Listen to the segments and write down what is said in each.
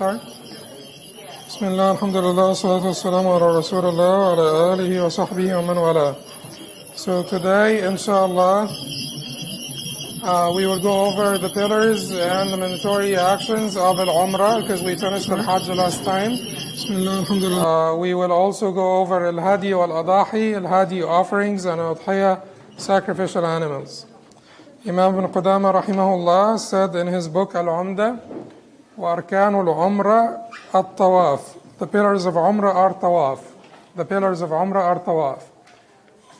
start? Bismillah, alhamdulillah, salatu wassalamu ala rasulullah, ala alihi wa sahbihi wa man wala. So today, inshallah, we will go over the pillars and the mandatory actions of al-Umrah because we finished al-Hajj last time. Bismillah, alhamdulillah. We will also go over al-Hadi wal-Adahi, al-Hadi offerings and al-Udhiyah, sacrificial animals. Imam ibn Qudamah rahimahullah said in his book al-Umdah, وَأَرْكَانُ الْعُمْرَةِ الطَّوَافِ. The pillars of Umrah are tawaf. The pillars of Umrah are tawaf.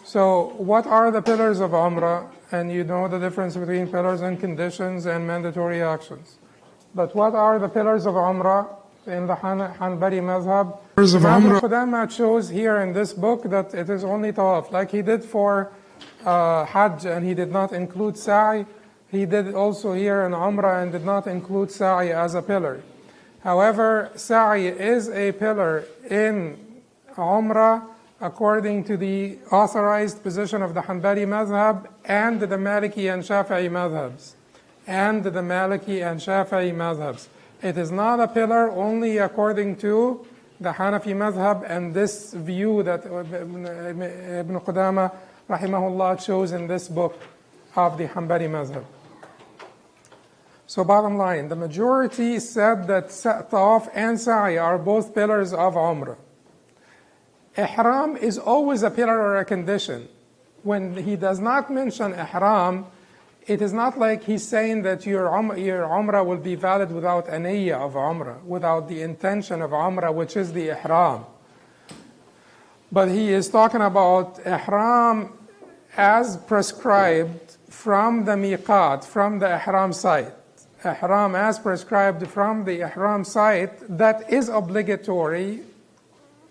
So what are the pillars of Umrah? And you know the difference between pillars and conditions and mandatory actions. But what are the pillars of Umrah in the Hanbali Madhab? Imam ibn Qudamah chose here in this book that it is only tawaf, like he did for Hajj, and he did not include sa'i. He did also here in Umrah and did not include sa'i as a pillar. However, sa'i is a pillar in Umrah according to the authorized position of the Hanbali Madhab and the Maliki and Shafi'i Madhabs. It is not a pillar only according to the Hanafi Madhab and this view that Ibn Qudamah rahimahullah chose in this book of the Hanbali Madhab. So bottom line, the majority said that Tawaf and Sa'i are both pillars of Umrah. Ihram is always a pillar or a condition. When he does not mention Ihram, it is not like he's saying that your Umrah will be valid without a niyyah of Umrah, without the intention of Umrah, which is the Ihram. But he is talking about Ihram as prescribed from the miqat, from the Ihram site. Ihram as prescribed from the Ihram site, that is obligatory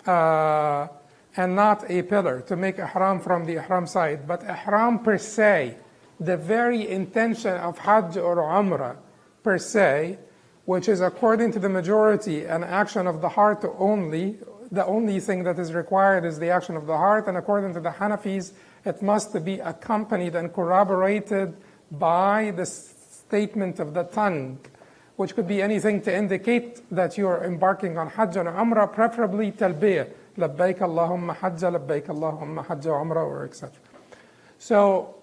and not a pillar to make Ihram from the Ihram site. But Ihram per se, the very intention of Hajj or Umrah per se, which is according to the majority an action of the heart only, the only thing that is required is the action of the heart, and according to the Hanafis, it must be accompanied and corroborated by the statement of the tongue, which could be anything to indicate that you are embarking on Hajj and Umrah, preferably talbiyah, labbaik Allahumma hajja, labbaik Allahumma hajja Umrah, or etc. So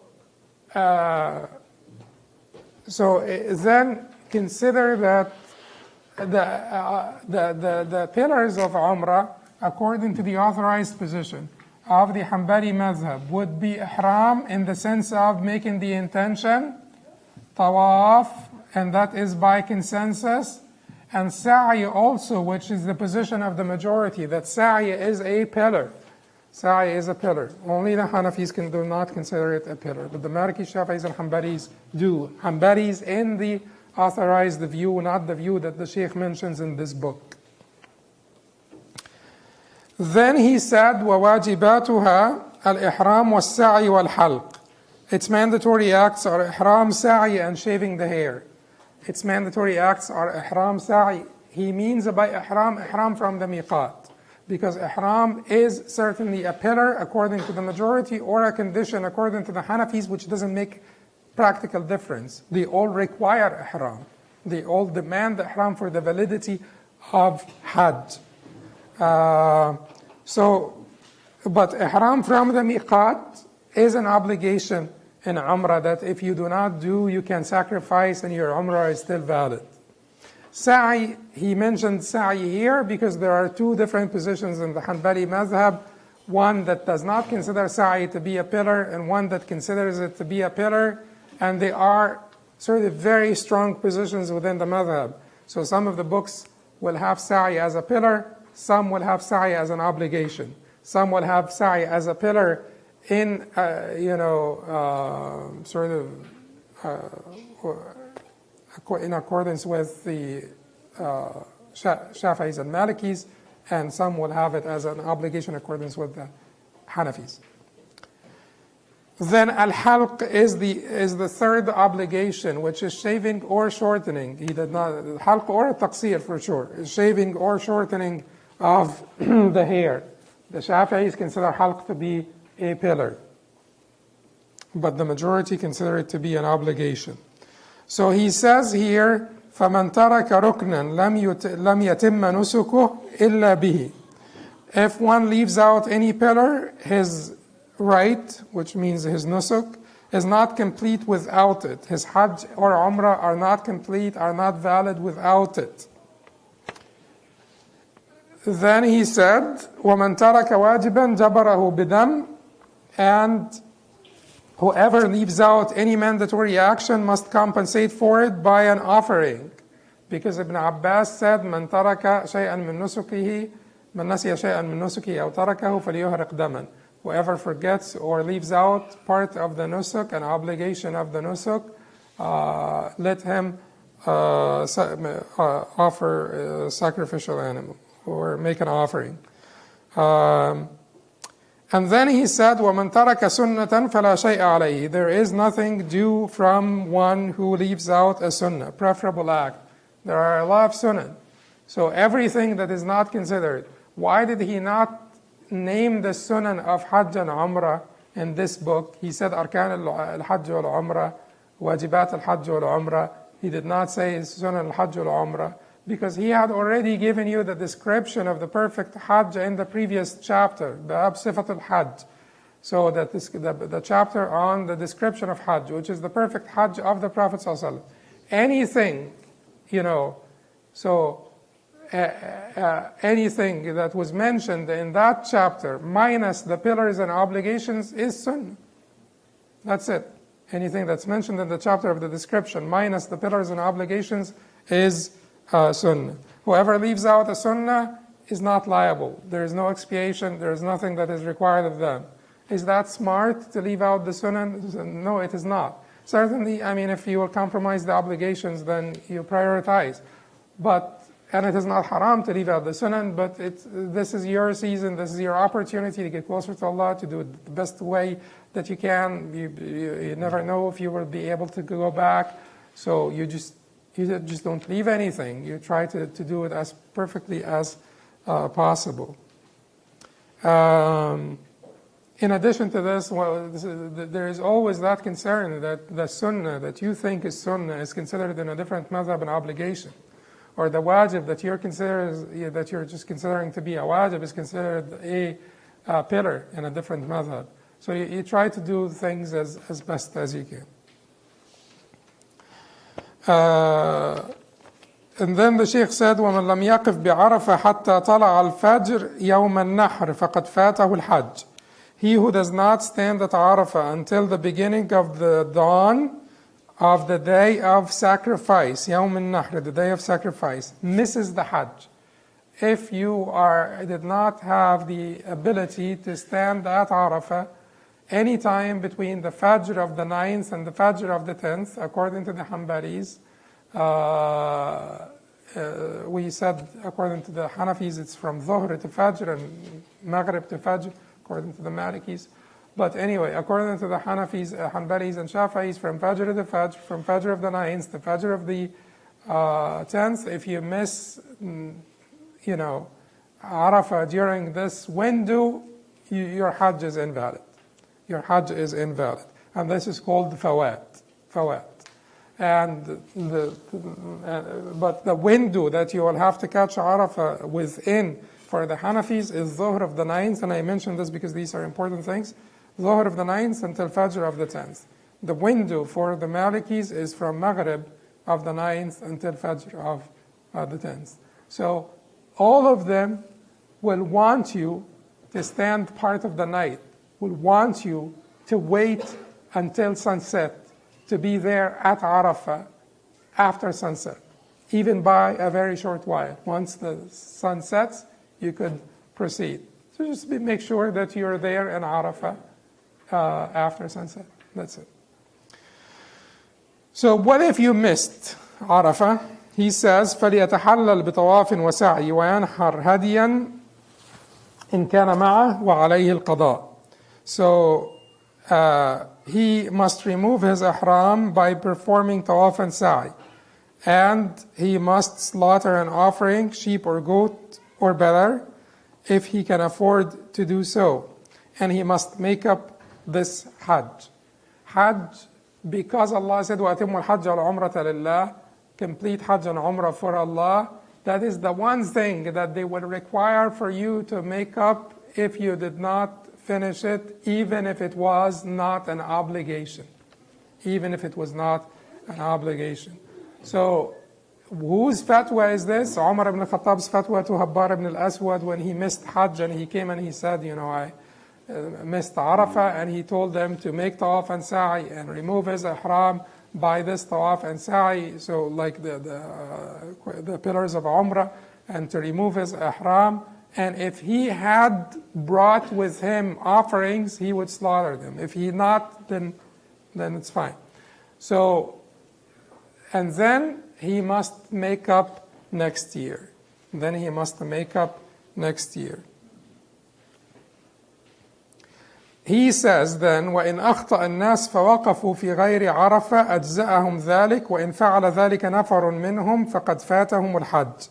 then consider that the pillars of Umrah, according to the authorized position of the Hanbali Madhab, would be Ihram in the sense of making the intention, Tawaf, and that is by consensus, and Sa'i also, which is the position of the majority, that Sa'i is a pillar. Sa'i is a pillar. Only the Hanafis do not consider it a pillar, but the Maliki, Shafi'is, and Hanbalis do. Hanbalis in the authorized view, not the view that the Shaykh mentions in this book. Then he said, وَوَاجِبَاتُهَا الْإِحْرَامُ وَالسَّعْيِ وَالْحَلْقِ. Its mandatory acts are Ihram, Sa'i, and shaving the hair. Its mandatory acts are Ihram, Sa'i. He means by Ihram from the miqat, because Ihram is certainly a pillar according to the majority or a condition according to the Hanafis, which doesn't make practical difference. They all require Ihram. They all demand Ihram for the validity of Hajj. But Ihram from the miqat is an obligation in Umrah that if you do not do, you can sacrifice and your Umrah is still valid. Sa'i, he mentioned Sa'i here because there are two different positions in the Hanbali Madhab, one that does not consider Sa'i to be a pillar and one that considers it to be a pillar, and they are sort of very strong positions within the Madhab. So some of the books will have Sa'i as a pillar, some will have Sa'i as an obligation, some will have Sa'i as a pillar in in accordance with the Shafi'is and Malikis, and some will have it as an obligation in accordance with the Hanafis. Then al-halq is the third obligation, which is shaving or shortening. He did not halq or taqsir for sure, is shaving or shortening of the hair. The Shafi'is consider halq to be a pillar, but the majority consider it to be an obligation. So he says here, فَمَنْ تَرَكَ رُكْنًا لَمْ يَتِمَّ نُسُكُهُ إِلَّا بِهِ. If one leaves out any pillar, his rite, which means his nusuk, is not complete without it. His Hajj or Umrah are not complete, are not valid without it. Then he said, وَمَنْ تَرَكَ وَاجِبًا جَبَرَهُ بِدَمٍ. And whoever leaves out any mandatory action must compensate for it by an offering. Because Ibn Abbas said, مَنْ تَرَكَ شَيْئًا مِنْ نُسُكِهِ مَنْ نَسِيَ شَيْئًا مِنْ نُسُكِهِ أَوْ تَرَكَهُ فَلْيُهْرِقْ دَمًا. Whoever forgets or leaves out part of the nusuk, an obligation of the nusuk, let him offer a sacrificial animal or make an offering. And then he said, وَمَنْ تَرَكَ سُنَّةً فَلَا شَيْءَ عَلَيْهِ. There is nothing due from one who leaves out a sunnah, preferable act. There are a lot of sunnah. So everything that is not considered. Why did he not name the sunnah of Hajj and Umrah in this book? He said, Arkan al-Hajj wal-Umrah, Wajibat al-Hajj wal-Umrah. He did not say sunnah al-Hajj wal-Umrah, because he had already given you the description of the perfect Hajj in the previous chapter, Bab Sifat al-Hajj. So that is the chapter on the description of Hajj, which is the perfect Hajj of the Prophet ﷺ. Anything, anything that was mentioned in that chapter minus the pillars and obligations is sunnah. That's it. Anything that's mentioned in the chapter of the description minus the pillars and obligations is sunnah. Whoever leaves out a sunnah is not liable. There is no expiation. There is nothing that is required of them. Is that smart to leave out the sunnah? No, it is not. Certainly, if you will compromise the obligations, then you prioritize. And it is not haram to leave out the sunnah, but this is your season, this is your opportunity to get closer to Allah, to do it the best way that you can. You never know if you will be able to go back. So you just don't leave anything. You try to do it as perfectly as possible. In addition to this, there is always that concern that the sunnah that you think is sunnah is considered in a different madhab an obligation. Or the wajib that you're just considering to be a wajib is considered a pillar in a different madhab. So you try to do things as best as you can. And then the Shaykh said, وَمَنْ لَمْ يَقِفْ بِعَرَفَةٍ حَتَّى طَلَعَ الْفَجْرِ يَوْمَ النَّحْرِ فَقَدْ فَاتَهُ الْحَجِّ. He who does not stand at Arafah until the beginning of the dawn of the day of sacrifice, Yawm al-Nahr, the day of sacrifice, misses the Hajj. If you did not have the ability to stand at Arafah any time between the Fajr of the 9th and the Fajr of the 10th, according to the Hanbalis, we said according to the Hanafis it's from Dhuhr to Fajr and Maghrib to Fajr, according to the Malikis. But anyway, according to the Hanafis, Hanbalis and Shafa'is, from Fajr to Fajr, from Fajr of the 9th to Fajr of the 10th, if you miss, Arafah during this window, your Hajj is invalid. Your Hajj is invalid. And this is called fawat. And but the window that you will have to catch Arafah within for the Hanafis is Dhuhr of the 9th, and I mentioned this because these are important things. Dhuhr of the 9th until Fajr of the 10th. The window for the Malikis is from Maghrib of the 9th until Fajr of the 10th. So all of them will want you to stand part of the night, will want you to wait until sunset, to be there at Arafah after sunset, even by a very short while. Once the sun sets, you could proceed. So just make sure that you're there in Arafah after sunset. That's it. So what if you missed Arafah? He says, فَلْيَتَحَلَّلْ بِطَوَافٍ وَسَعْيٍ وَيَنْحَرْ هَدِيًا إِنْ كَانَ مَعَهُ وَعَلَيْهِ الْقَضَاءُ. So he must remove his ihram by performing tawaf and sa'i. And he must slaughter an offering, sheep or goat or better, if he can afford to do so. And he must make up this Hajj. Hajj, because Allah said, وَأَتِمُّ الْحَجَّ وَالْعُمْرَةَ لِلَّهِ, complete Hajj and Umrah for Allah, that is the one thing that they would require for you to make up if you did not finish it, even if it was not an obligation. Even if it was not an obligation. So, whose fatwa is this? Umar ibn Khattab's fatwa to Habbar ibn al-Aswad when he missed Hajj, and he came and he said, I missed Arafah, and he told them to make tawaf and sa'i and remove his ihram by this tawaf and sa'i, so like the pillars of Umrah, and to remove his ihram. And if he had brought with him offerings, he would slaughter them. If he not, then it's fine. So, and then he must make up next year. Then he must make up next year. He says then, وَإِنْ أَخْطَأَ النَّاسِ فَوَقَفُوا فِي غَيْرِ عَرَفَةٍ أَجْزَأَهُمْ ذَلِكَ وَإِنْ فَعَلَ ذَلِكَ نَفَرٌ مِّنْهُمْ فَقَدْ فَاتَهُمُ الْحَجِّ.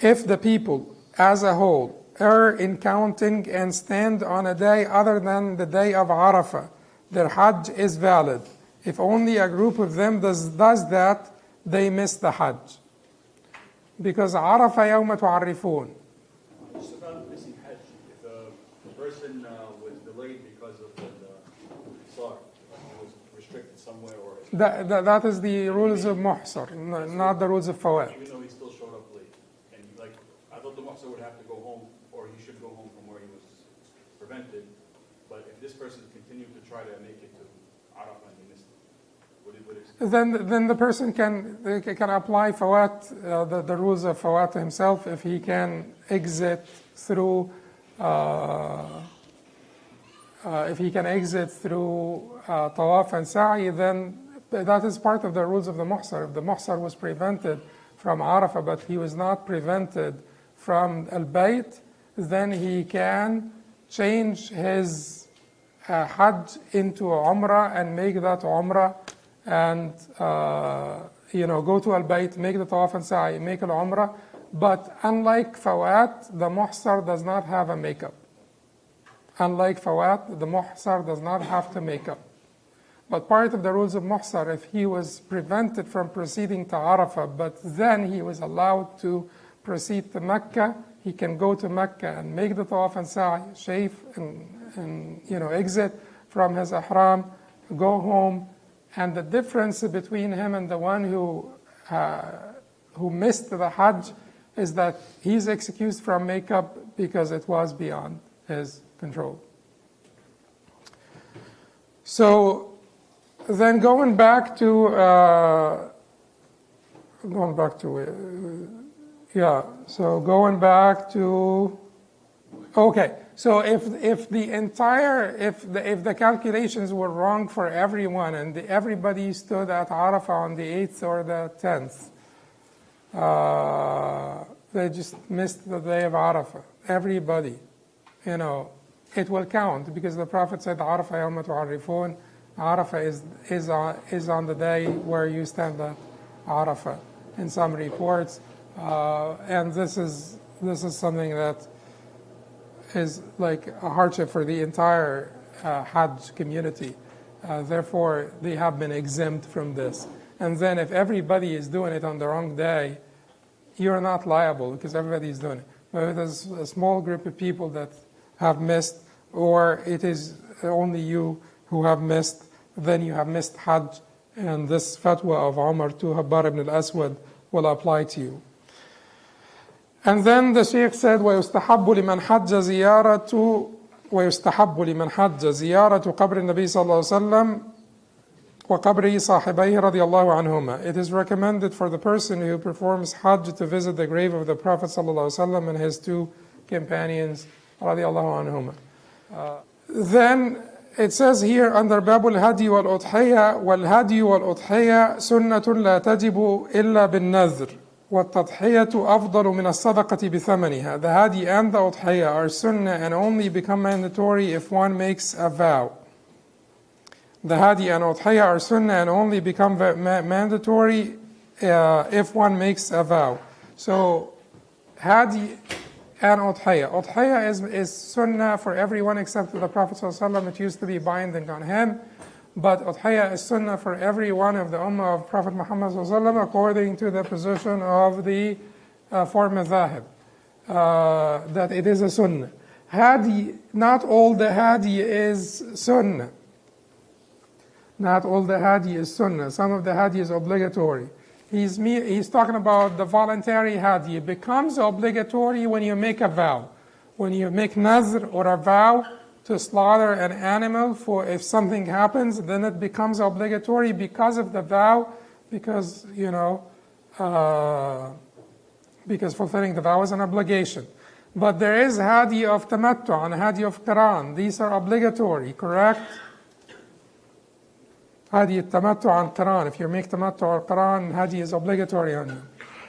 If the people as a whole err in counting and stand on a day other than the day of Arafah, their Hajj is valid. If only a group of them does that, they miss the Hajj. Because Arafah يوم تعرفون. Just about missing Hajj. If the person was delayed because of the Sar, he was restricted somewhere, or that is the rules of Muhsar, not the rules of Fawat. even though he still showed up late, and I thought the Muhsar would have to go home, or he should go home from where he was prevented. But if this person continued to try to make it to Arafah and he missed it, then the person can apply Fawat, the rules of Fawat himself. If he can exit through Tawaf and Sa'i, then that is part of the rules of the Muhsar. If the Muhsar was prevented from Arafah, but he was not prevented from Al-Bayt, then he can change his Hajj into Umrah and make that Umrah, and go to Al-Bayt, make the Tawaf and Sa'i, make Al-Umrah. But unlike Fawat, the Muhsar does not have a makeup. Unlike Fawat, the Muhsar does not have to make up. But part of the rules of Muhsar, if he was prevented from proceeding to Arafah, but then he was allowed to proceed to Mecca, he can go to Mecca and make the Tawaf and Sa'i, shave and exit from his ihram, go home. And the difference between him and the one who missed the Hajj is that he's excused from makeup because it was beyond his control. So then going back to okay. So if the calculations were wrong for everyone and everybody stood at Arafah on the 8th or the 10th, they just missed the day of Arafah. Everybody, it will count because the Prophet said, Arafah yawma tu'arrifun. Arafah is on the day where you stand at Arafah in some reports, and this is something that is like a hardship for the entire Hajj community. Therefore, they have been exempt from this. And then if everybody is doing it on the wrong day, you're not liable because everybody is doing it. But if there's a small group of people that have missed, or it is only you who have missed, then you have missed Hajj, and this fatwa of Umar to Habbar ibn al-Aswad will apply to you. And then the Shaykh said, وَيُسْتَحَبُّ لِمَنْ حَجَّ زِيَارَةُ قَبْرِ النَّبِي صلى الله عليه وسلم وَقَبْرِ صَاحِبَيْهِ رَضِيَ اللَّهُ عَنْهُمَا. It is recommended for the person who performs Hajj to visit the grave of the Prophet صلى الله عليه وسلم and his two companions رضي الله عنهما. Then it says here under باب الهدي والأضحية والهدي والأضحية سنة لا تجب إلا بالنذر وَالتَّضْحِيَةُ أَفْضَلُ مِنَ الصَّدَقَةِ بِثَمَنِهَا. The Hadi and the Udhiyah are sunnah and only become mandatory if one makes a vow. The Hadi and Udhiyah are sunnah and only become mandatory if one makes a vow. So Hadi and Udhiyah. Udhiyah is sunnah for everyone except the Prophet ﷺ. It used to be binding on him. But udhiyah is sunnah for every one of the ummah of Prophet Muhammad ﷺ according to the position of the four madhahib, that it is a sunnah. Hadi, not all the hadi is sunnah. Not all the hadi is sunnah. Some of the hadi is obligatory. He's talking about the voluntary hadi. It becomes obligatory when you make a vow. When you make nazr or a vow to slaughter an animal for if something happens, then it becomes obligatory because of the vow, because, because fulfilling the vow is an obligation. But there is hadi of tamattu and hadi of qiran. These are obligatory, correct? Hadi tamattu and qiran. If you make tamattu or qiran, hadi is obligatory on you.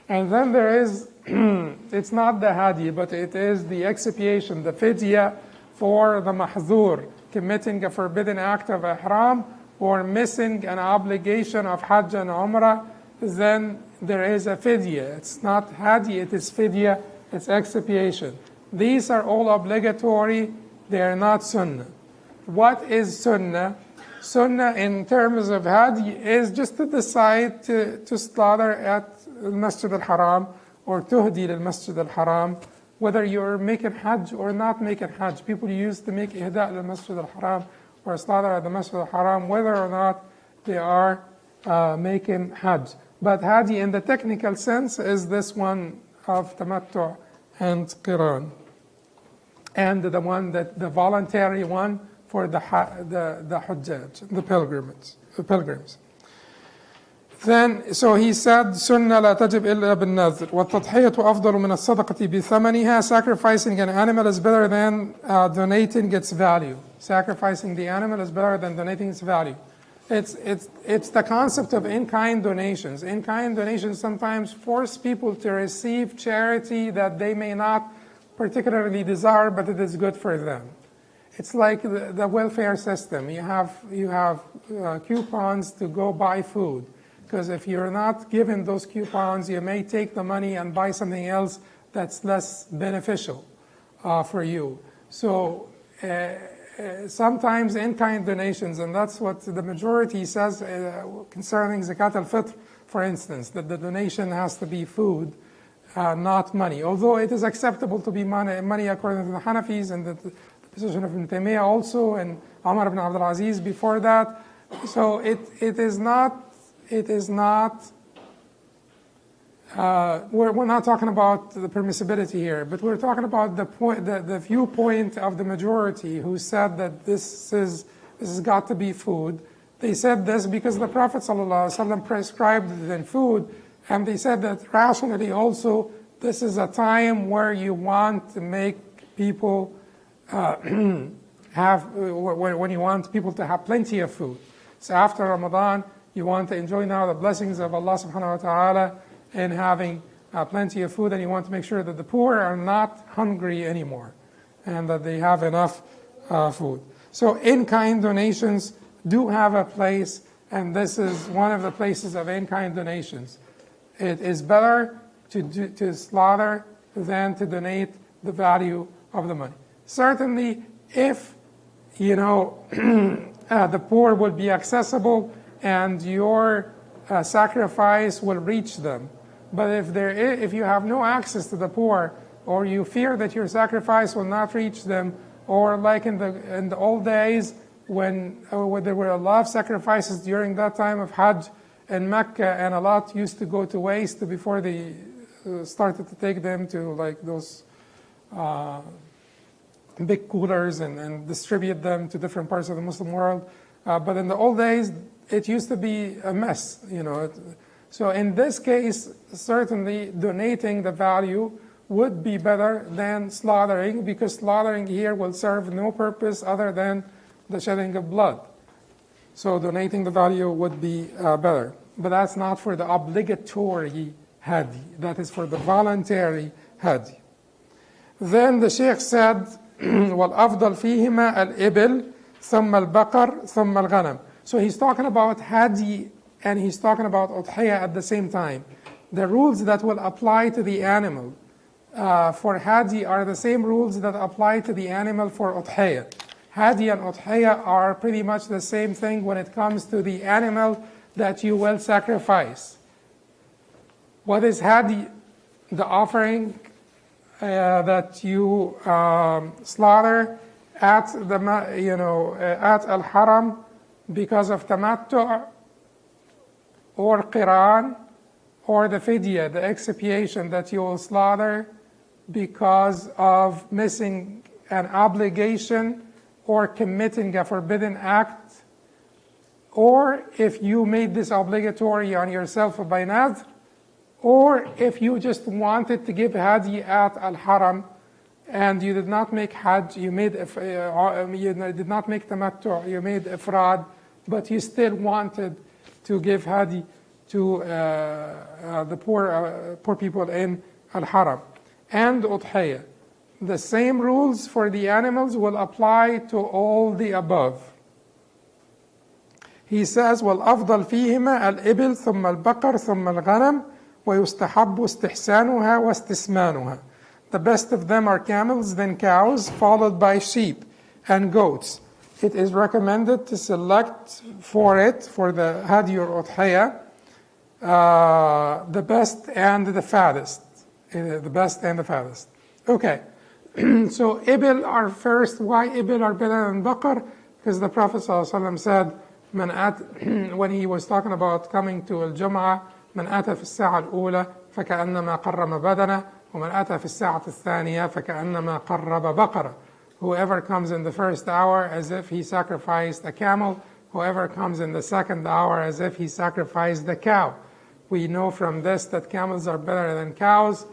And then there is, it's not the hadi, but it is the expiation, the fidya for the mahzur, committing a forbidden act of ihram or missing an obligation of Hajj and Umrah. Then there is a fidya. It's not hadi, it is fidya, it's expiation. These are all obligatory, they are not sunnah. What is sunnah? Sunnah in terms of hadi is just to decide to slaughter at al-Masjid al-Haram or tuhdi al-Masjid al-Haram, whether you're making Hajj or not making Hajj. People used to make ihda al-Masjid al-Haram or slaughter at the Masjid al-Haram, whether or not they are making Hajj. But hadi in the technical sense is this one of tamattu and qiran, and the one that the voluntary one for the hujjaj, the pilgrims. Then, so he said, Sunnah la tajib illa bin nadhr, وَالتَّضْحِيَةُ أَفْضَلُ مِنَ الصَّدَقَةِ بِثَمَنِهَا. Sacrificing an animal is better than donating its value. Sacrificing the animal is better than donating its value. It's the concept of in-kind donations. In-kind donations sometimes force people to receive charity that they may not particularly desire, but it is good for them. It's like the welfare system. You have coupons to go buy food, because if you're not given those coupons, you may take the money and buy something else that's less beneficial for you. So sometimes in-kind donations, and that's what the majority says concerning zakat al-fitr, for instance, that the donation has to be food, not money. Although it is acceptable to be money according to the Hanafis and the position of Ibn Taymiyyah also, and Umar ibn Abdul Aziz before that. So it is not, we're not talking about the permissibility here, but we're talking about the viewpoint of the majority who said that this has got to be food. They said this because the Prophet ﷺ prescribed it in food, and they said that rationally also, this is a time where you want to make people when you want people to have plenty of food. So after Ramadan, you want to enjoy now the blessings of Allah subhanahu wa ta'ala in having plenty of food, and you want to make sure that the poor are not hungry anymore and that they have enough food. So in-kind donations do have a place, and this is one of the places of in-kind donations. It is better to slaughter than to donate the value of the money. Certainly, if the poor will be accessible and your sacrifice will reach them. But if you have no access to the poor, or you fear that your sacrifice will not reach them, or like in the old days when there were a lot of sacrifices during that time of Hajj in Mecca, and a lot used to go to waste before they started to take them to like those big coolers and distribute them to different parts of the Muslim world. But in the old days, it used to be a mess, So in this case, certainly donating the value would be better than slaughtering, because slaughtering here will serve no purpose other than the shedding of blood. So donating the value would be better. But that's not for the obligatory hadi. That is for the voluntary hadi. Then the Sheikh said, وَالْأَفْضَلْ فِيهِمَا الْإِبِلْ ثُمَّ الْبَقَرْ ثُمَّ الْغَنَمْ. So he's talking about hadi and he's talking about udhiyah at the same time. The rules that will apply to the animal for hadi are the same rules that apply to the animal for udhiyah. Hadi and Udhiyah are pretty much the same thing when it comes to the animal that you will sacrifice. What is Hadi? The offering that you slaughter at the at al-Haram because of tamattu' or qiran, or the fidya, the expiation that you will slaughter because of missing an obligation or committing a forbidden act, or if you made this obligatory on yourself by nadr, or if you just wanted to give hadi at al-Haram and you did not make Hajj, you did not make tamattu', you made ifrad, but you still wanted to give hadi to the poor people in al-Haram. And udhiyah. The same rules for the animals will apply to all the above. He says, وَالْأَفْضَلْ فِيهِمَا الْإِبِلْ ثُمَّ الْبَقَرْ ثُمَّ الْغَنَمْ وَيُسْتَحَبُّ اسْتِحْسَانُهَا وَاسْتِسْمَانُهَا. The best of them are camels, then cows, followed by sheep and goats. It is recommended to select for the hadi or udhiyah, the best and the fattest. The best and the fattest. Okay. So ibil are first. Why ibil are better than baqar? Because the Prophet ﷺ said, when he was talking about coming to al-Jum'ah, من أتى في الساعة الأولى فكأنما قرب بدنه ومن أتى في الساعة الثانية فكأنما قرب بقرة. Whoever comes in the first hour as if he sacrificed a camel, whoever comes in the second hour as if he sacrificed the cow. We know from this that camels are better than cows,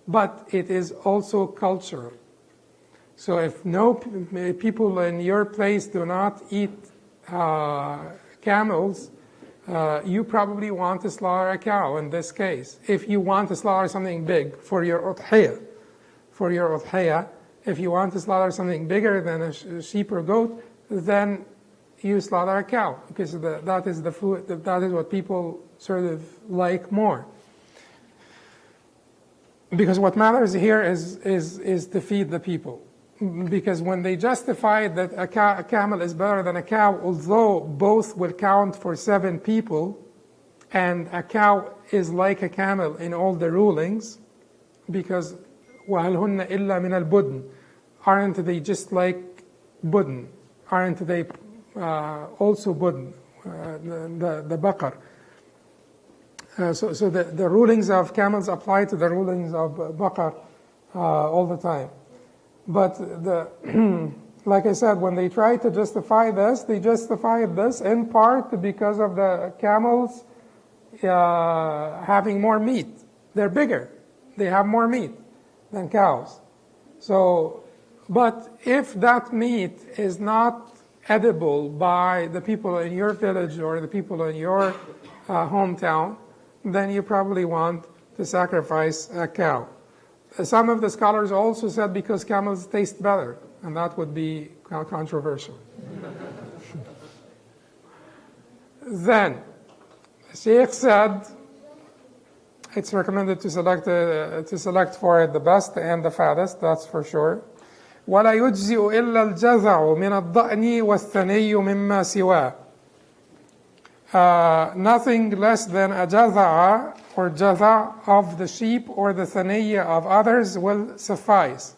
but it is also cultural. So if no people in your place do not eat camels, you probably want to slaughter a cow in this case. If you want to slaughter something big for your udhiyah, if you want to slaughter something bigger than a sheep or goat, then you slaughter a cow, because that is the food, that is what people sort of like more. Because what matters here is to feed the people. Because when they justify that a camel is better than a cow, although both will count for 7 people, and a cow is like a camel in all the rulings, because وَهَلْ هُنَّ إِلَّا مِنَ الْبُدْنِ, aren't they just like budn? Aren't they also budn, the baqar? So the rulings of camels apply to the rulings of baqar all the time. But like I said, when they try to justify this, they justified this in part because of the camels having more meat. They're bigger. They have more meat than cows. So, but if that meat is not edible by the people in your village or the people in your hometown, then you probably want to sacrifice a cow. Some of the scholars also said because camels taste better, and that would be controversial. Then, Sheikh said it's recommended to select for it the best and the fattest, that's for sure. ولا يجزئ إلا الجذع من الضأن والثني مما سواه. Nothing less than a jaza'a or jaza' of the sheep or the thaniyya of others will suffice.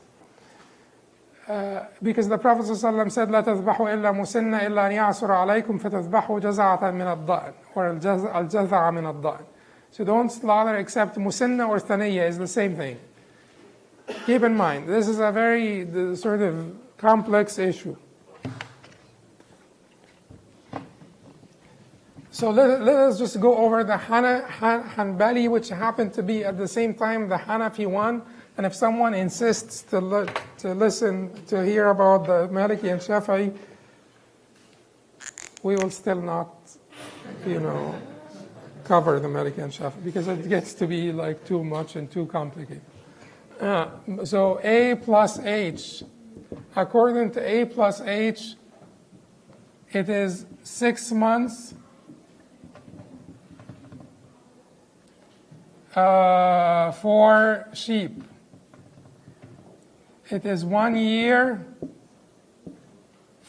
Because the Prophet ﷺ said, لا تذبحوا إلا مسنة إلا أن يعصر عليكم فتذبحوا جزعة من الضأن, or الجزع من الضأن. So don't slaughter except musinna or thaniyya is the same thing. Keep in mind, this is a very sort of complex issue. So let us just go over the Hanbali, which happened to be at the same time the Hanafi one. And if someone insists to listen, to hear about the Maliki and Shafi'i, we will still not, cover the Maliki and Shafi'i, because it gets to be like too much and too complicated. So A plus H, according to A plus H, it is 6 months for sheep. It is 1 year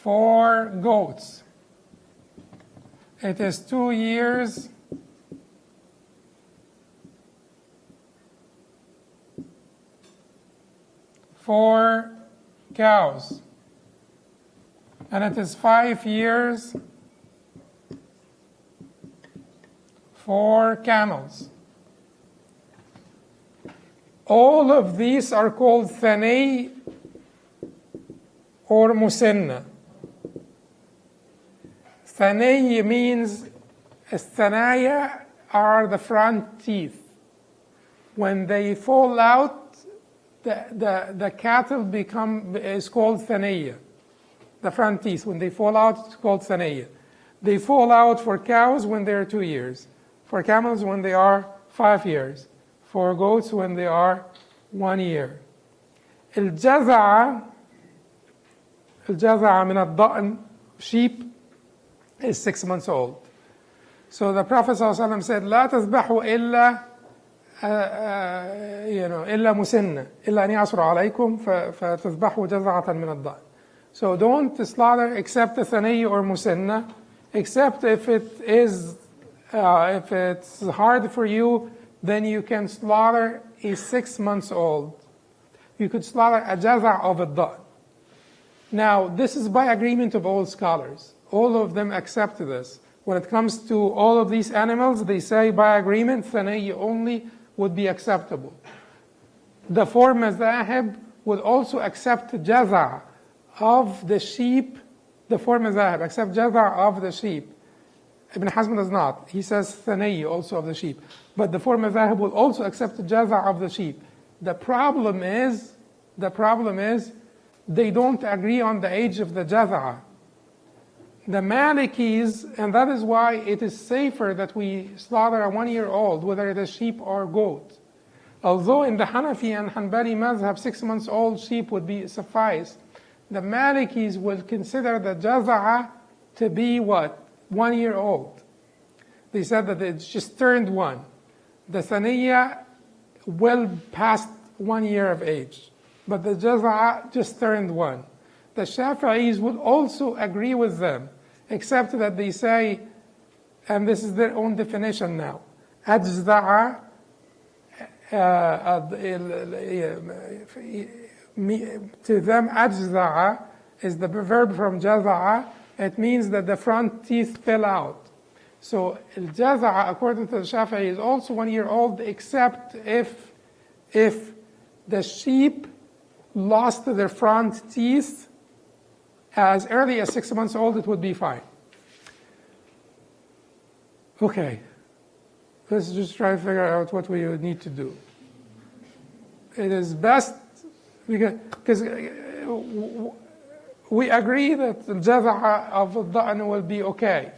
For goats, it is 2 years for cows, and it is 5 years for camels. All of these are called thani or musinna. Thani means thanaya are the front teeth. When they fall out, the cattle is called thaniya. The front teeth, when they fall out, it's called thaniya. They fall out for cows when they're 2 years. For camels when they are 5 years. For goats when they are 1 year. الجذع من الضأن, sheep, is 6 months old. So the Prophet ﷺ said, لا تذبحوا إلا إلا مسنة إلا أن يعصر عليكم فتذبحوا جذعة من الضأن. So don't slaughter except a thani or musinna, except if it's hard for you, then you can slaughter a 6 months old. You could slaughter a jaza' of a da'an. Now, this is by agreement of all scholars. All of them accept this. When it comes to all of these animals, they say by agreement, thani only would be acceptable. The four mazahib would also accept jaza' of the sheep. The four mazahib accept jaza' of the sheep. Ibn Hazm does not. He says thani also of the sheep. But the four mazahib will also accept the jaza' of the sheep. The problem is they don't agree on the age of the jaza'. The Malikis, and that is why it is safer that we slaughter a 1 year old, whether it is sheep or goat. Although in the Hanafi and Hanbali mazhab, 6 months old sheep would suffice, the Malikis will consider the jaza' to be what? 1 year old. They said that it's just turned 1. The thaniya well past 1 year of age, but the jaza' just turned 1. The Shafi'is would also agree with them, except that they say, and this is their own definition now, ajza'a, to them ajza'a is the verb from jaza'a. It means that the front teeth fell out. So al-jaza'a, according to the Shafi'i, is also 1 year old, except if the sheep lost their front teeth as early as 6 months old, it would be fine. Okay, let's just try to figure out what we would need to do. It is best, because we agree that the jaza' of al-da'n will be okay.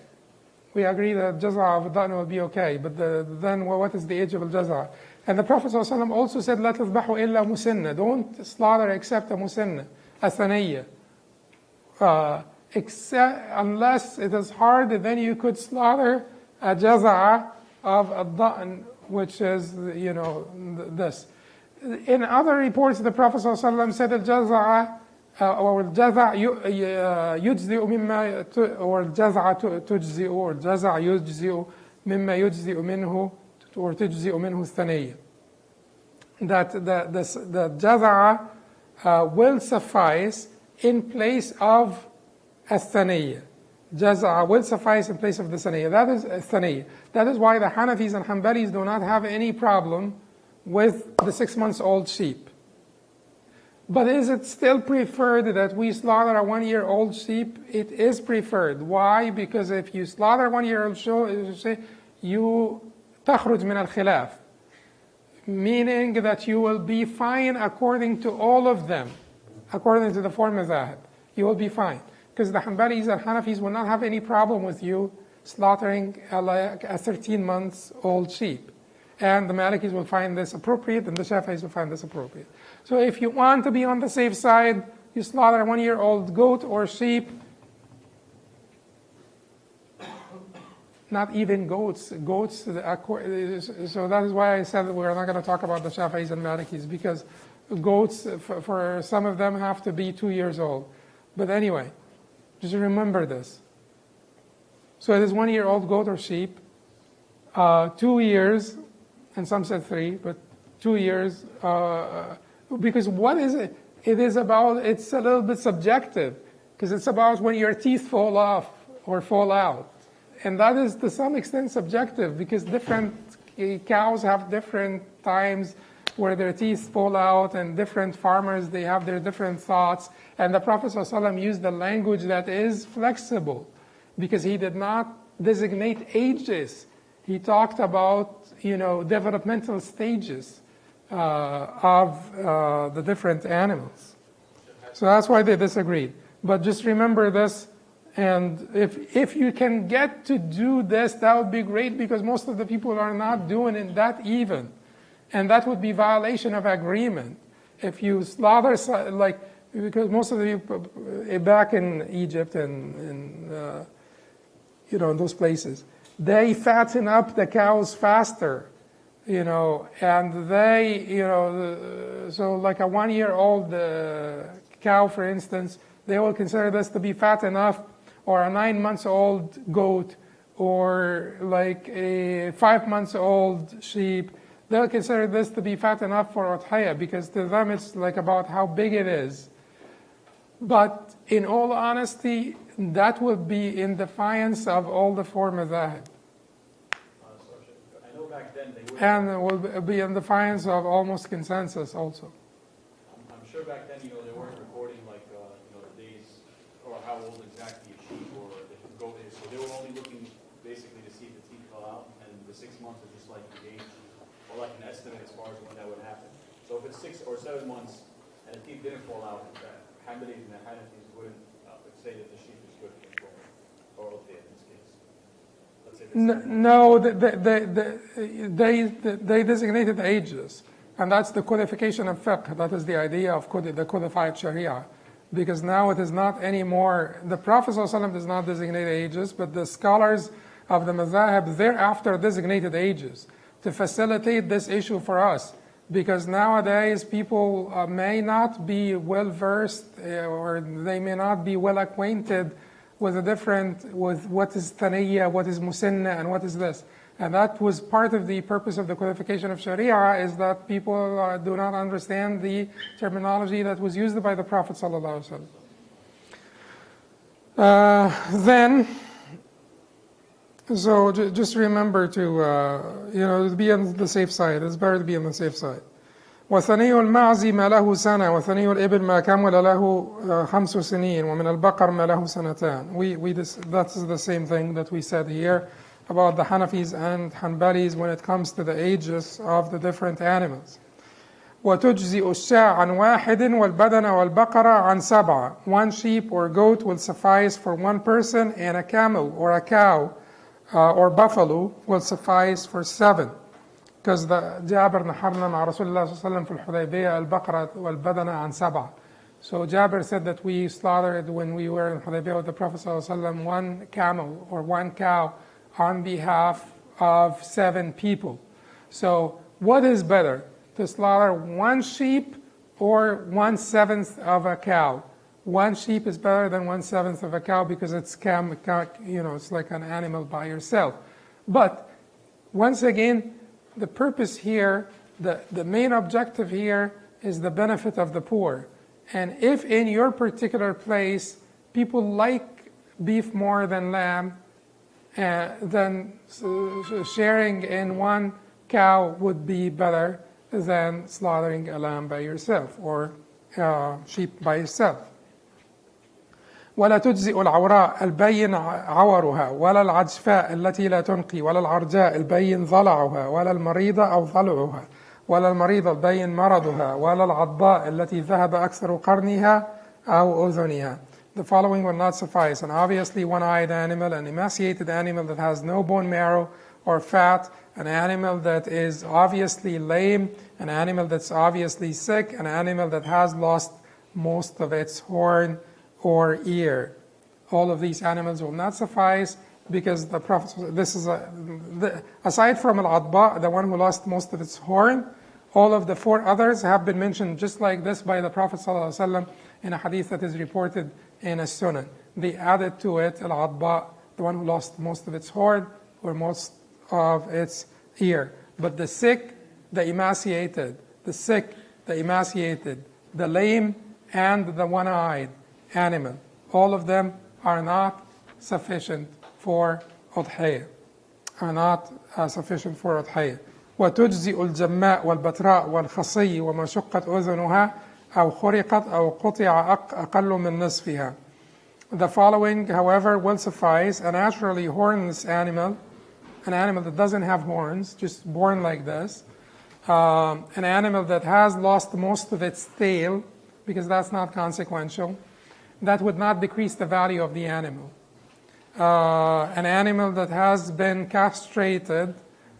We agree that jaza' of al-da'n will be okay, but then what is the age of al-jaza'? And the Prophet ﷺ also said, لا تذبحوا إلا مسنة. Don't slaughter except a musinna, a thaniyya. Unless it is hard, then you could slaughter a jaza' of al-da'n, which is, this. In other reports, the Prophet ﷺ said al-jaza' or al-jaza' yujzi'u mimma, or al-jaza' tujzi'u, or al-jaza' yujzi'u mimma yujzi'u minhu, or tujzi'u minhu al-thaniyya. That the jaza' will suffice in place of al-thaniyya. Jaza' will suffice in place of the thaniyya. That is al-thaniyya. That is why the Hanafis and Hanbalis do not have any problem with the 6 months old sheep. But is it still preferred that we slaughter a 1 year old sheep? It is preferred. Why? Because if you slaughter a 1 year old sheep, you تخرج من الخلاف, meaning that you will be fine according to all of them, according to the four mazahib. You will be fine. Because the Hanbalis and Hanafis will not have any problem with you slaughtering a 13 months old sheep. And the Malikis will find this appropriate, and the Shafi'is will find this appropriate. So if you want to be on the safe side, you slaughter a 1 year old goat or sheep. Not even goats. So that is why I said that we're not going to talk about the Shafi'is and Malikis, because goats, for some of them, have to be 2 years old. But anyway, Just remember this. So it is 1 year old goat or sheep, 2 years, and some said 3, but 2 years, because what is it? It is about, it's a little bit subjective, because it's about when your teeth fall off or fall out. And that is to some extent subjective, because different cows have different times where their teeth fall out, and different farmers, they have their different thoughts. And the Prophet ﷺ used the language that is flexible, because he did not designate ages. He talked about, developmental stages of the different animals. So that's why they disagreed. But just remember this, and if you can get to do this, that would be great, because most of the people are not doing it that even. And that would be violation of agreement. If you slaughter, because most of the people back in Egypt and in those places, they fatten up the cows faster, and they, so like a 1 year old cow, for instance, they will consider this to be fat enough, or a 9 months old goat, or like a 5 months old sheep. They'll consider this to be fat enough for udhiyah, because to them it's like about how big it is. But in all honesty, that would be in defiance of all the four madhahib. I know back then they would. And it will be in defiance of almost consensus also. I'm sure back then, they weren't recording the days or how old exactly a sheep or a goat is. So they were only looking basically to see if the teeth fell out, and the 6 months is just like the age, or like an estimate as far as when that would happen. So if it's 6 or 7 months and the teeth didn't fall out, the Hanbalis and the Hanafis wouldn't say that the sheep is good or okay in this case. Let's say No, they designated ages, and that's the codification of fiqh. That is the idea of the codified sharia, because now it is not anymore. The Prophet ﷺ does not designate ages, but the scholars of the madhahib thereafter designated ages to facilitate this issue for us. Because nowadays people may not be well versed, or they may not be well acquainted with with what is thaniyya, what is musinna, and what is this. And that was part of the purpose of the codification of Sharia, is that people do not understand the terminology that was used by the Prophet ﷺ. So just remember to be on the safe side. It's better to be on the safe side. وثني المعز ما له سنة وثني الإبل ما كمل له 5 سنين ومن البقر ما له سنتان. That's the same thing that we said here about the Hanafis and Hanbalis when it comes to the ages of the different animals. وتجزئ الشاة عن واحد والبدن والبقرة عن 7. 1 sheep or goat will suffice for 1 person, and a camel or a cow or buffalo will suffice for 7. Because Jabir نحرنا مع رسول الله صلى الله عليه وسلم في الحديبية البقرة والبدنة عن 7. So Jabir said that we slaughtered when we were in Hudaybiyah with the Prophet صلى الله عليه وسلم 1 camel or 1 cow on behalf of 7 people. So what is better, to slaughter 1 sheep or 1/7 of a cow? 1 sheep is better than 1/7 of a cow, because it's it's like an animal by yourself. But once again, the purpose here, the main objective here is the benefit of the poor. And if in your particular place people like beef more than lamb, then sharing in 1 cow would be better than slaughtering a lamb by yourself or sheep by yourself. ولا تجزئ العوراء البين عورها ولا العجفاء التي لا تنقي ولا العرجاء البين ضلعها ولا المريضة أو ضلعها ولا المريضة البين مرضها ولا العضاء التي ذهب أكثر قرنها أو أذنها. The following will not suffice: an obviously one-eyed animal, an emaciated animal that has no bone marrow or fat, an animal that is obviously lame, an animal that's obviously sick, an animal that has lost most of its horn or ear. All of these animals will not suffice, because the Prophet, aside from al-adba, the one who lost most of its horn, all of the 4 others have been mentioned just like this by the Prophet ﷺ in a hadith that is reported in a sunan. They added to it al-Adba, the one who lost most of its horn or most of its ear. But the sick, the emaciated, the lame, and the one-eyed animal, all of them are not sufficient for udhiyah. وتجزئ الجماء والبتراء والخصي وما شقت أذنها أو خرقت أو قطع أقل من نصفها. The following, however, will suffice: a naturally hornless animal, an animal that doesn't have horns, just born like this, an animal that has lost most of its tail, because that's not consequential, that would not decrease the value of the animal. An animal that has been castrated,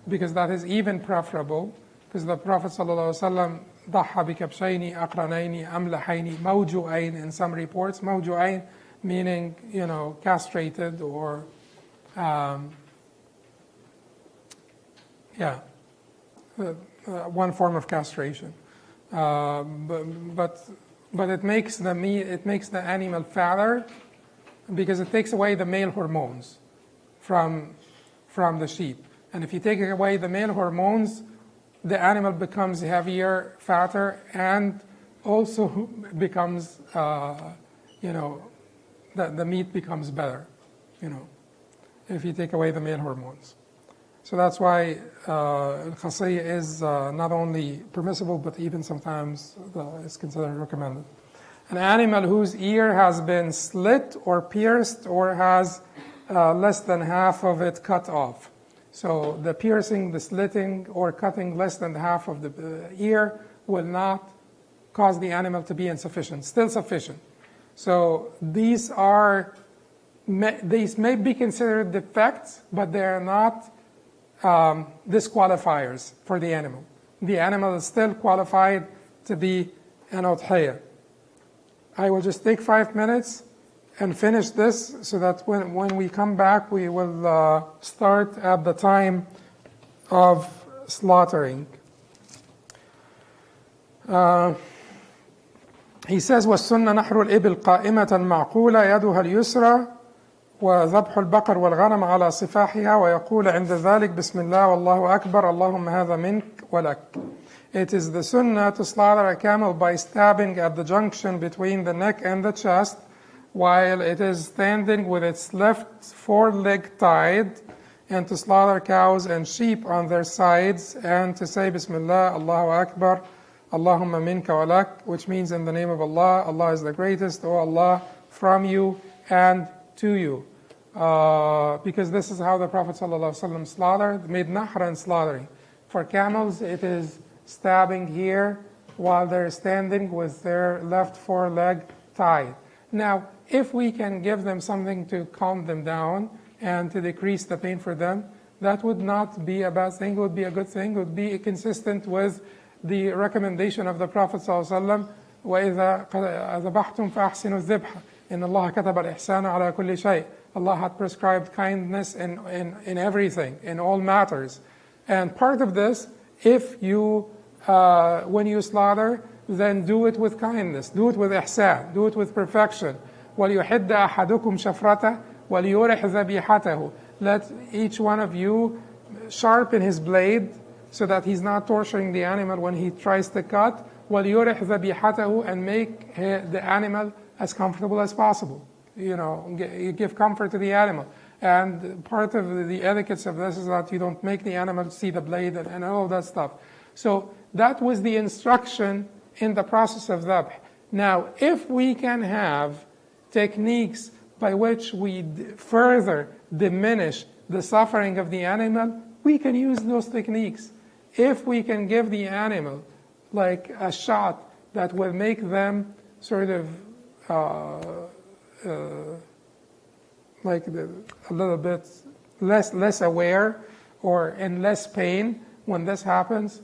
because that is even preferable, because the Prophet ﷺ ضحى بكبشين أقرنين أملحين موجوعين in some reports. موجوعين meaning, castrated or one form of castration. But it makes the meat, it makes the animal fatter, because it takes away the male hormones from the sheep. And if you take away the male hormones, the animal becomes heavier, fatter, and also becomes, the meat becomes better, if you take away the male hormones. So that's why al-Khasiyya is not only permissible, but even sometimes is considered recommended. An animal whose ear has been slit or pierced or has less than half of it cut off. So the piercing, the slitting, or cutting less than half of the ear will not cause the animal to be insufficient, still sufficient. So these may be considered defects, but they are not disqualifiers for the animal. The animal is still qualified to be an udhiyah. I will just take 5 minutes and finish this, so that when we come back, we will start at the time of slaughtering. He says, وَالسُنَّةُ نَحْرُ الْإِبِلْ قَائِمَةً مَعْقُولَةً يَدُهَا الْيُسْرَى وذبح البقر والغنم على صفاحها ويقول عند ذلك بسم الله والله أكبر اللهم هذا منك ولك. It is the sunnah to slaughter a camel by stabbing at the junction between the neck and the chest while it is standing with its left foreleg tied, and to slaughter cows and sheep on their sides, and to say Bismillah, Allahu Akbar, Allahumma minka walak, which means in the name of Allah, Allah is the greatest, O Allah, from you and to you. Because this is how the Prophet ﷺ slaughtered, made nahran slaughtering. For camels, it is stabbing here while they're standing with their left foreleg tied. Now, if we can give them something to calm them down and to decrease the pain for them, that would not be a bad thing, it would be a good thing, it would be consistent with the recommendation of the Prophet ﷺ, وَإِذَا ذَبَحْتُمْ فَأَحْسِنُوا الذِّبْحَ إِنَّ اللَّهَ كَتَبَ الْإِحْسَانَ عَلَى كُلِّ شَيْءٍ. Allah had prescribed kindness in everything, in all matters. And part of this, if you, when you slaughter, then do it with kindness, do it with ihsan, do it with perfection. وَلْيُحِدَّ أَحَدُكُمْ شَفْرَتَهُ وَلْيُرِحْ ذَبِيحَتَهُ. Let each one of you sharpen his blade so that he's not torturing the animal when he tries to cut. وَلْيُرِحْ ذَبِيحَتَهُ, and make the animal as comfortable as possible. You give comfort to the animal. And part of the etiquette of this is that you don't make the animal see the blade and all of that stuff. So that was the instruction in the process of dhabh. Now, if we can have techniques by which we further diminish the suffering of the animal, we can use those techniques. If we can give the animal like a shot that will make them sort of like a little bit less aware or in less pain when this happens,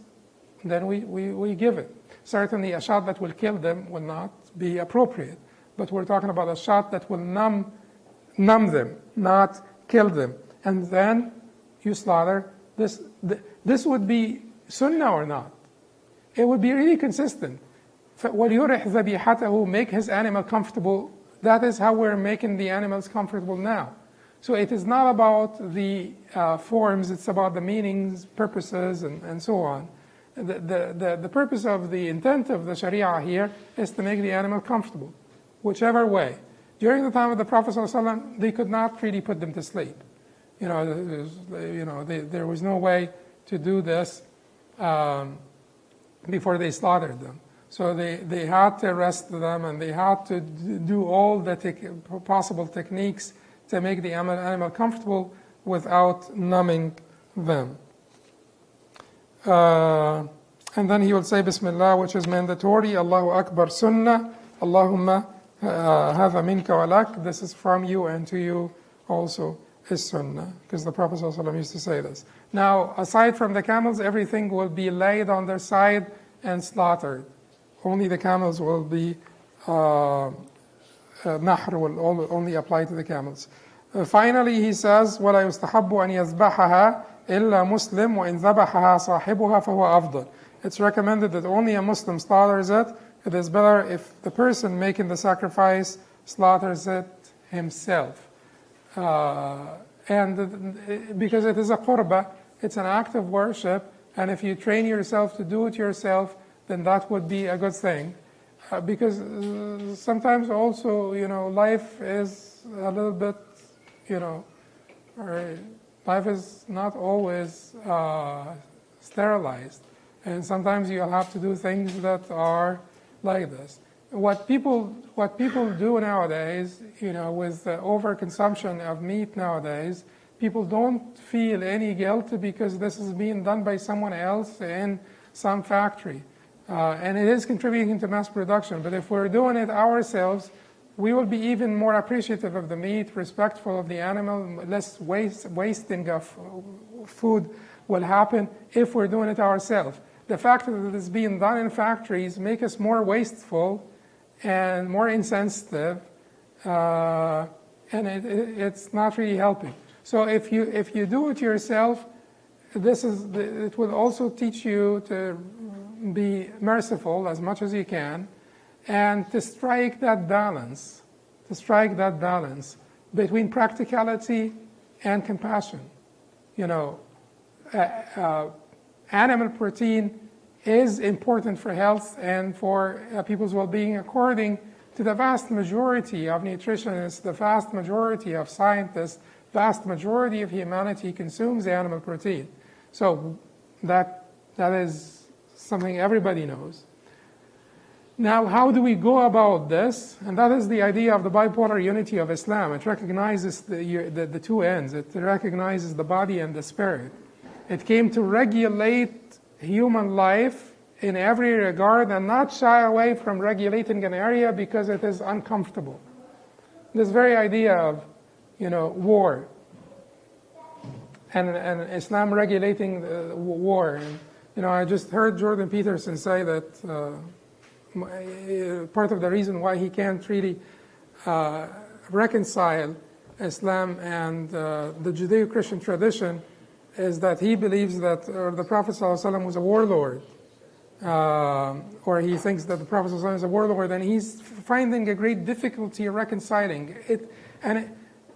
then we give it. Certainly a shot that will kill them will not be appropriate, but we're talking about a shot that will numb them, not kill them. And then you slaughter. This would be sunnah or not? It would be really consistent. وَلْيُرِحْ ذَبِيحَتَهُ, make his animal comfortable that is how we're making the animals comfortable now. So it is not about the forms, it's about the meanings, purposes, and so on. The purpose of the intent of the Sharia here is to make the animal comfortable, whichever way. During the time of the Prophet ﷺ, they could not really put them to sleep. There was no way to do this before they slaughtered them. So they had to rest them, and they had to do all the possible techniques to make the animal comfortable without numbing them. And then he will say Bismillah, which is mandatory. Allahu Akbar Sunnah. Allahumma hadha minka wa lak. This is from you and to you also is Sunnah, because the Prophet ﷺ used to say this. Now, aside from the camels, everything will be laid on their side and slaughtered. Only the camels will be nahr will only apply to the camels. Finally, he says, وَلَا يُسْتَحَبُّ أَنْ يَذْبَحَهَا إِلَّا مُسْلِمٌ وَإِنْ ذَبَحَهَا صَاحِبُهَا فَهُوَ أَفْضَلُ. It's recommended that only a Muslim slaughters it. It is better if the person making the sacrifice slaughters it himself. And because it is a qurbah, it's an act of worship, and if you train yourself to do it yourself, then that would be a good thing. Because sometimes also, life is a little bit, life is not always sterilized. And sometimes you'll have to do things that are like this. What people do nowadays, with the overconsumption of meat nowadays, people don't feel any guilt because this is being done by someone else in some factory. And it is contributing to mass production. But if we're doing it ourselves, we will be even more appreciative of the meat, respectful of the animal, less wasting of food will happen if we're doing it ourselves. The fact that it is being done in factories make us more wasteful and more insensitive, and it's not really helping. So if you do it yourself, it will also teach you to be merciful as much as you can, and to strike that balance between practicality and compassion. Animal protein is important for health and for people's well-being, according to the vast majority of nutritionists, the vast majority of scientists, vast majority of humanity consumes animal protein. So that is something everybody knows. Now, how do we go about this? And that is the idea of the bipolar unity of Islam. It recognizes the two ends. It recognizes the body and the spirit. It came to regulate human life in every regard and not shy away from regulating an area because it is uncomfortable. This very idea of, war and Islam regulating war. And, I just heard Jordan Peterson say that part of the reason why he can't really reconcile Islam and the Judeo-Christian tradition is that he believes that the Prophet ﷺ was a warlord, or he thinks that the Prophet ﷺ is a warlord, and he's finding a great difficulty reconciling it. And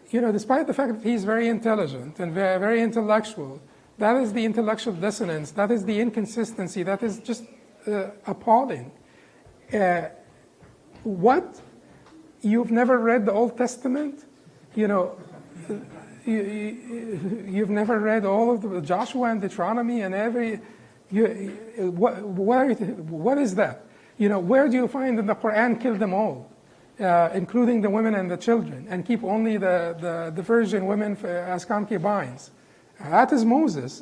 despite the fact that he's very intelligent and very, very intellectual, that is the intellectual dissonance, that is the inconsistency, that is just appalling. What? You've never read the Old Testament? You've never read all of the Joshua and Deuteronomy and what is that? Where do you find in the Quran kill them all, including the women and the children, and keep only the virgin women as concubines? That is Moses.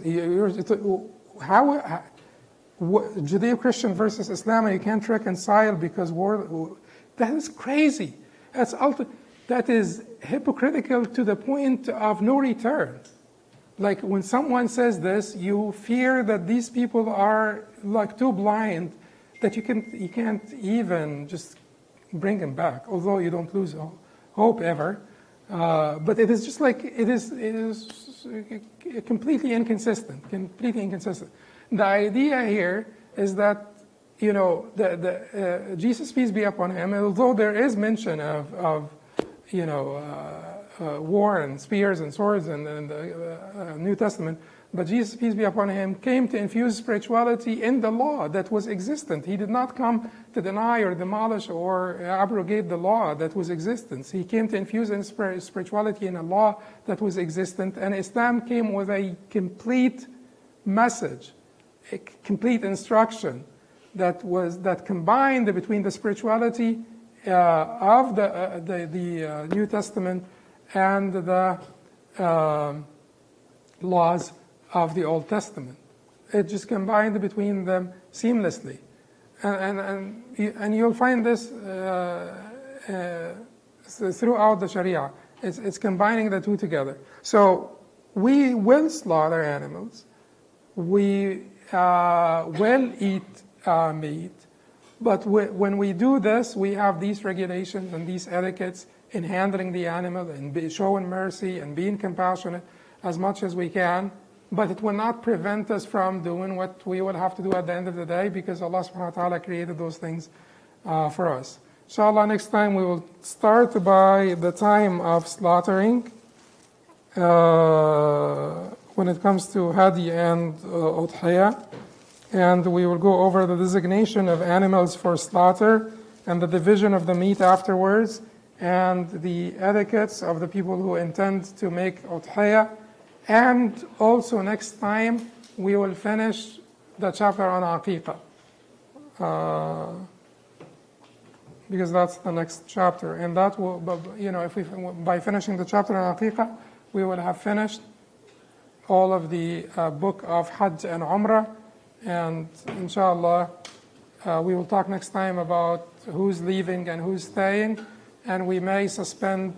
Judeo-Christian versus Islam, and you can't reconcile because that is crazy. That is hypocritical to the point of no return. Like when someone says this, you fear that these people are like too blind that you can't even just bring them back, although you don't lose hope ever. But it is just like, it is completely inconsistent. The idea here is that Jesus, peace be upon him, although there is mention of war and spears and swords in the New Testament, but Jesus, peace be upon him, came to infuse spirituality in the law that was existent. He did not come to deny or demolish or abrogate the law that was existent. He came to infuse spirituality in a law that was existent, and Islam came with a complete message, a complete instruction that combined between the spirituality of the New Testament and the laws of the Old Testament. It just combined between them seamlessly, and you'll find this throughout the Sharia. It's combining the two together. So we will slaughter animals, we will eat meat, but when we do this, we have these regulations and these etiquettes in handling the animal and showing mercy and being compassionate as much as we can. But it will not prevent us from doing what we will have to do at the end of the day, because Allah subhanahu wa ta'ala created those things for us. Inshallah, next time we will start by the time of slaughtering when it comes to Hadi and Udhiyah. And we will go over the designation of animals for slaughter and the division of the meat afterwards, and the etiquettes of the people who intend to make Udhiyah. And also next time we will finish the chapter on Aqiqah, because that's the next chapter. And that will, by finishing the chapter on Aqiqah, we will have finished all of the book of Hajj and Umrah. And inshallah, we will talk next time about who's leaving and who's staying, and we may suspend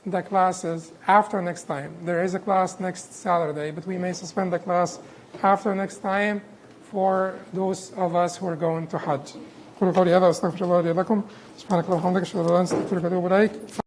the classes after next time. There is a class next Saturday, but we may suspend the class after next time for those of us who are going to Hajj. قولوا قولي هذا واستغفر الله لي ولكم. سبحانك اللهم وبحمدك اشهد ان لا اله الا انت استغفرك واتوب اليك.